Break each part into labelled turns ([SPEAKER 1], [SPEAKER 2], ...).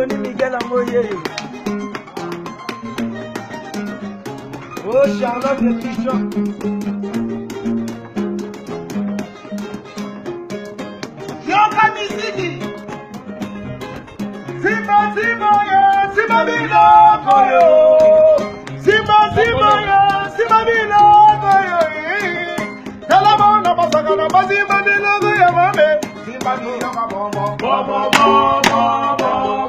[SPEAKER 1] Tony Miguel Amoye. Oh, Charlotte le Pichon. Yoka Misiki. Simba Simba yo, Simba Bilo koyo. Simba Simba yo, Simba Bilo koyo. Kalama na basaka na Simba Bilo koyo mame. Simba Bilo kabombo. Bobo bobo bobo.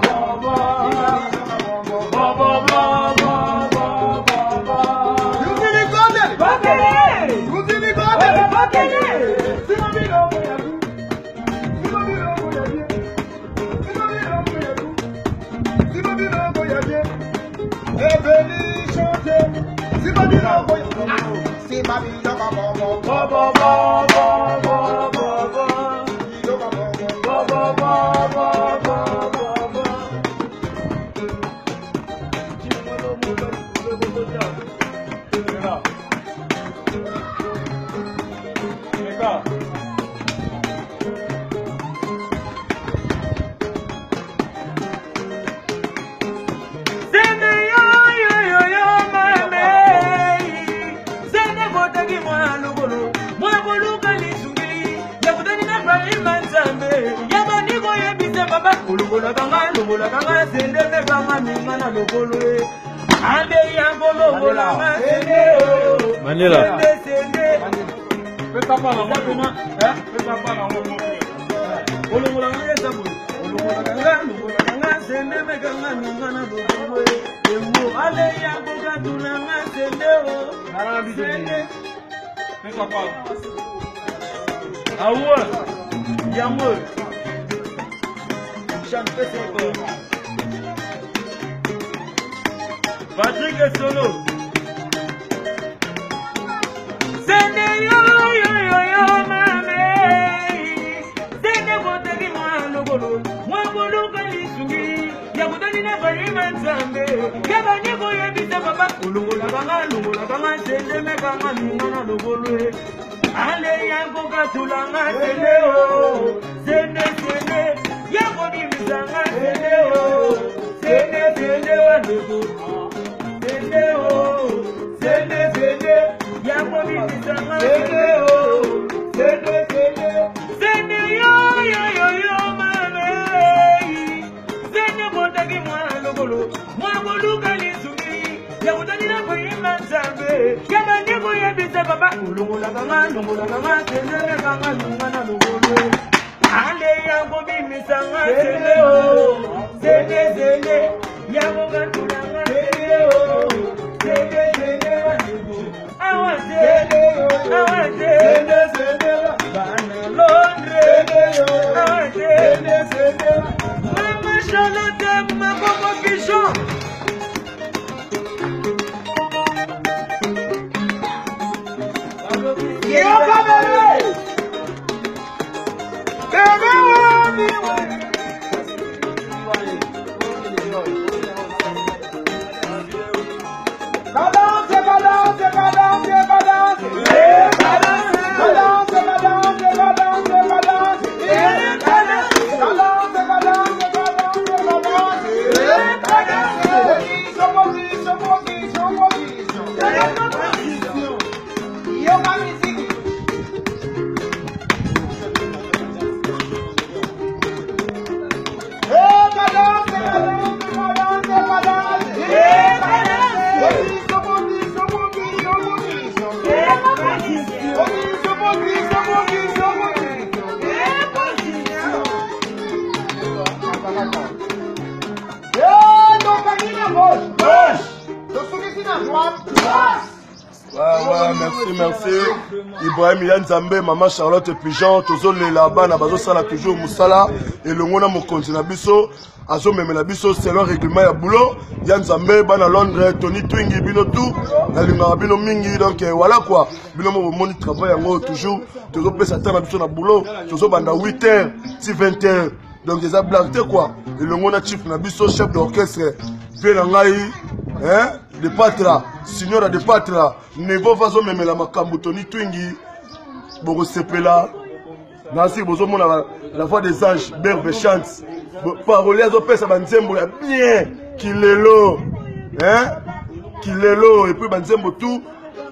[SPEAKER 2] Manila.
[SPEAKER 1] Patrick et Solo. Sende yo yo yo yo mame. Sende botegi mwana golo. Mwabulu kalisungi. Ya kutani na farima nzambe. Ya banyego ya bita baba. Ulungola kanga sende mekanga mingana logolo. Ale yango katulanga sende o. Sende sende. Ya kodi misanga sende o. Sende sende wanego. Sende o. Sende sende. Ya kodi misanga sende o. Sende sende. Sende yo yo yo yo mame. Sende botagi mwana logolo. Mwabulu kalisumi. Ya utani na kuimba nzambe. Ya bandiko ya bisa baba. Ulungola kanga sende mekanga mingana logolo. Ale yango bimisanga sende o. Sende sende. Yango katulanga sende o. Sende sende wanego. Awa sende sende. Bana Londre. Awa sende. Mama Charlotte Mabobo Pichon. Yoka bebe. Bebe wami we. Balance.
[SPEAKER 2] Merci. Ibrahim Yanzambe, Maman Charlotte Pigeon, Tozo là-bas, Nabazo Sala toujours Moussala, et le Mona Mokonzi Nabiso, Azo Memelabiso, c'est leur règlement à boulot. Yanzambe, Bana Londres, Tony Twingi, Bino tout, Nalinga Bino Mingi, donc voilà quoi. Bino Moni travaille en haut toujours, Tozo Pessatin Nabiso na boulot, Tozo Banda 8h, 20h, donc des blagues quoi. Et le Mona Chief Nabiso, chef d'orchestre, Vélangaï, hein? De patra, signora de patra, Nevo vazo memela makambo Tony Twingi, Bogo Sepela, Nancy Bozo mona la voix des anges, Berbe chante, parolier zo pesa banzembo ya bien, Kilelo, hein? Kilelo, et puis banzembo tout,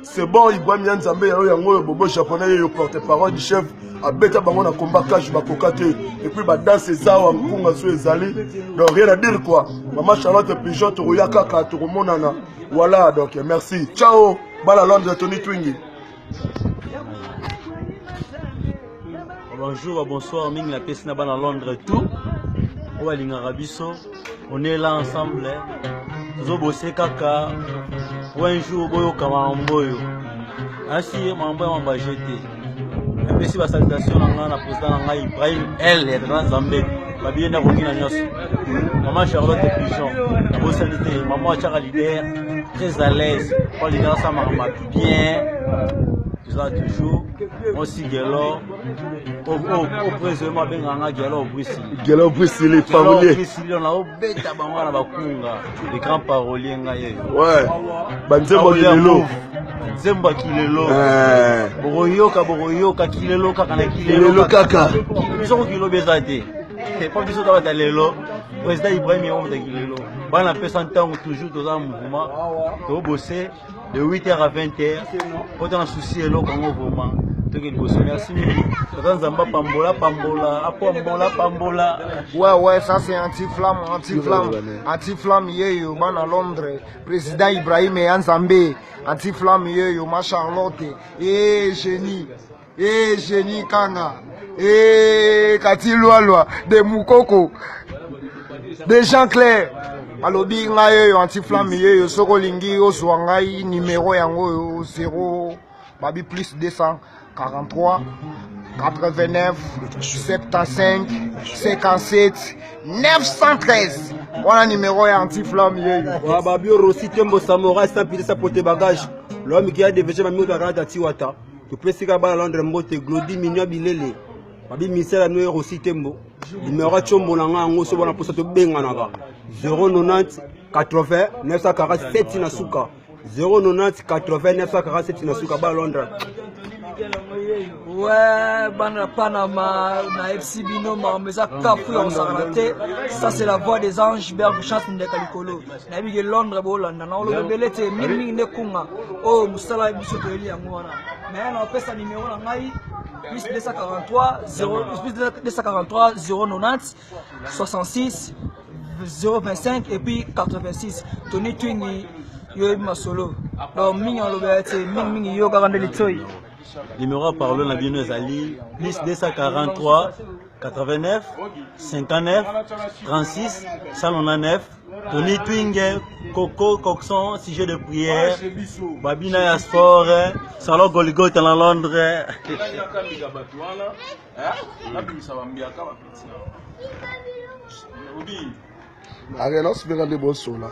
[SPEAKER 2] c'est bon, Ibrahim Yanzambe, yango bobo japonais, yo porte-parole du chef, a beta bango na combat cash bakokate, et puis ba danse zawa mpunga so ezali, donc rien à dire quoi. Maman Charlotte Pigeon, Toroya Kaka, Toromonana. Voilà, donc merci. Ciao. Bala Londres, Tony Twingi.
[SPEAKER 3] Bonjour, bonsoir, Ming la pièce là-bas à Londres tout. On est là ensemble. Zobose Kaka. Un jour, Boyo Kamamboyo. Ainsi, Mamboyo m'a jeté. Et puis, si la salutation, on a président Ibrahim, elle est dans Zambé. Babine na Rokina Nyos. Maman Charlotte Pigeon. Maman Chara leader. Très à l'aise. Pour leader, ça m'a bien. Tout ça toujours. Aussi, Gelo. Au président, ben Ganga Gelo Bruxelles.
[SPEAKER 2] Gelo Bruxelles, les paroliers.
[SPEAKER 3] On a obéi à Bangala Bakunga. Les grands paroliers.
[SPEAKER 2] Ouais. Banzembo Kilelo.
[SPEAKER 3] Zemba Kilelo. Boroyoka Kilelo Kaka
[SPEAKER 2] Kilelo Kaka.
[SPEAKER 3] Ils ont Kilo Bezate. C'est pas besoin d'avoir l'élo. Président Ibrahim est homme de Kilelo. On a fait 100 ans toujours dans un mouvement. On bosser de 8h à 20h. Quand on a un souci, l'élo comme mouvement. Merci.
[SPEAKER 4] Ouais, ça c'est anti-flamme, yeyo, à Londres, président Ibrahim Yanzambe, anti-flamme, yeyo, ma Charlotte, génie, Kanga, Kati Loa, de Moukoko, de Jean Clair, alobi ngayo, anti-flamme, yeyo, Sokolingi, Oswangai, numéro yango, 0, babi plus 243 89 75 57 913. Voilà le numéro anti-flamme.
[SPEAKER 5] Babio Rossi Tembo Samouraï sans piler sa pote bagage. L'homme qui a déversé ma mioda rada tiwata. Tu peux se gaber à Londres mbote Glody Minyo Bilele. Babi misela no Rossi Tembo. Numéro chombo nanga ngo so bona posa to benga nanga. 090 80 947 na suka. 090 80 947 na suka ba Londres.
[SPEAKER 6] Ouais, Panama, na FC Bino, Marmeza, Kafu, on s'en raté. Ça, c'est la voix des anges, Berbe, chante de Kalikolo. Nabi Londres, Bolanda, on le belete, Mimi Nekunga, oh, Moussala, Bissot, Eli, Amouana. Mais on a fait sa numéro, plus 243, 090, 66, 025 et puis 86. Tony Twingi, Yo Masolo. Donc, Ming, on le belete, Ming, Yo, Garandeli.
[SPEAKER 3] Numéro parlons la bien Ali, plus 243 89 59 36 199. Tony Twinge, Coco Coxon, sujet de prière, Babina Yasport, Salon Golgot à Londres.
[SPEAKER 2] Allez, là, c'est bien de bon son là.